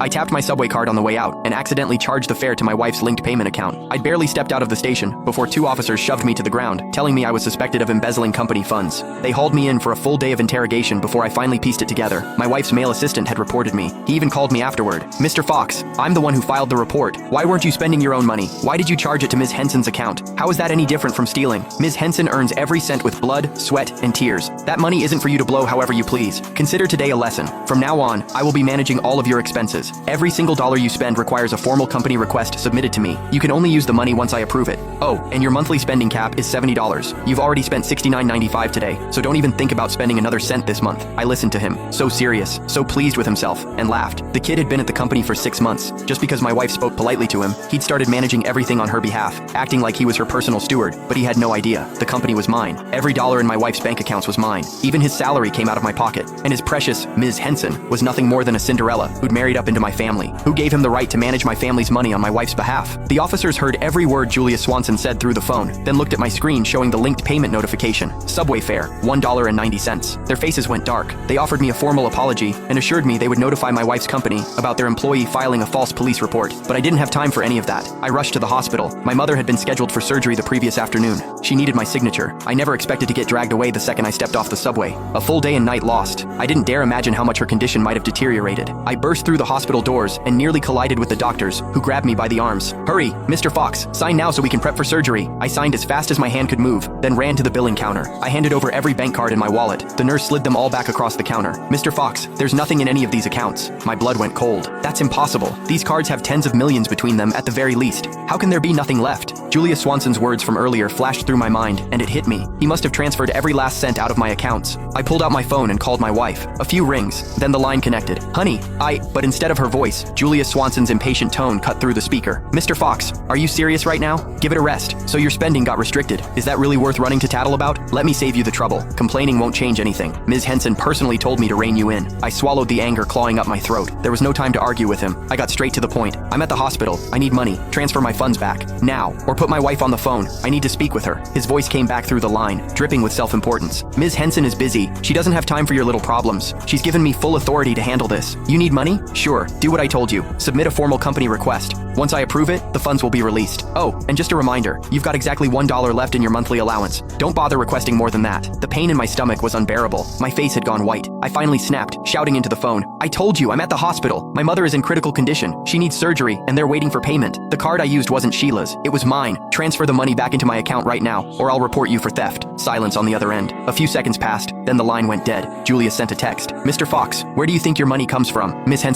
I tapped my subway card on the way out and accidentally charged the fare to my wife's linked payment account. I'd barely stepped out of the station before two officers shoved me to the ground, telling me I was suspected of embezzling company funds. They hauled me in for a full day of interrogation before I finally pieced it together. My wife's male assistant had reported me. He even called me afterward. "Mr. Fox, I'm the one who filed the report. Why weren't you spending your own money? Why did you charge it to Ms. Henson's account? How is that any different from stealing? Ms. Henson earns every cent with blood, sweat, and tears. That money isn't for you to blow however you please. Consider today a lesson. From now on, I will be managing all of your expenses. Every single dollar you spend requires a formal company request submitted to me. You can only use the money once I approve it. Oh, and your monthly spending cap is $70. You've already spent $69.95 today, so don't even think about spending another cent this month." I listened to him, so serious, so pleased with himself, and laughed. The kid had been at the company for 6 months. Just because my wife spoke politely to him, he'd started managing everything on her behalf, acting like he was her personal steward, but he had no idea. The company was mine. Every dollar in my wife's bank accounts was mine. Even his salary came out of my pocket, and his precious Ms. Henson was nothing more than a Cinderella who'd married up into my family. Who gave him the right to manage my family's money on my wife's behalf? The officers heard every word Julia Swanson said through the phone, then looked at my screen showing the linked payment notification. Subway fare, $1.90. Their faces went dark. They offered me a formal apology and assured me they would notify my wife's company about their employee filing a false police report. But I didn't have time for any of that. I rushed to the hospital. My mother had been scheduled for surgery the previous afternoon. She needed my signature. I never expected to get dragged away the second I stepped off the subway. A full day and night lost. I didn't dare imagine how much her condition might have deteriorated. I burst through the hospital doors and nearly collided with the doctors, who grabbed me by the arms. "Hurry, Mr. Fox, sign now so we can prep for surgery." I signed as fast as my hand could move, then ran to the billing counter. I handed over every bank card in my wallet. The nurse slid them all back across the counter. "Mr. Fox, there's nothing in any of these accounts." My blood went cold. "That's impossible. These cards have tens of millions between them at the very least. How can there be nothing left?" Julia Swanson's words from earlier flashed through my mind, and it hit me. He must have transferred every last cent out of my accounts. I pulled out my phone and called my wife. A few rings, then the line connected. "Honey, But instead of her voice, Julia Swanson's impatient tone cut through the speaker. "Mr. Fox, are you serious right now? Give it a rest. So your spending got restricted. Is that really worth running to tattle about? Let me save you the trouble. Complaining won't change anything. Ms. Henson personally told me to rein you in." I swallowed the anger clawing up my throat. There was no time to argue with him. I got straight to the point. "I'm at the hospital. I need money. Transfer my funds back. Now. Or put my wife on the phone. I need to speak with her." His voice came back through the line, dripping with self-importance. "Ms. Henson is busy. She doesn't have time for your little problems. She's given me full authority to handle this. You need money? Sure. Do what I told you. Submit a formal company request. Once I approve it, the funds will be released. Oh, and just a reminder, you've got exactly $1 left in your monthly allowance. Don't bother requesting more than that." The pain in my stomach was unbearable. My face had gone white. I finally snapped, shouting into the phone, "I told you, I'm at the hospital. My mother is in critical condition. She needs surgery, and they're waiting for payment. The card I used wasn't Sheila's. It was mine. Transfer the money back into my account right now, or I'll report you for theft." Silence on the other end. A few seconds passed, then the line went dead. Julia sent a text. "Mr. Fox, where do you think your money comes from? Miss Henson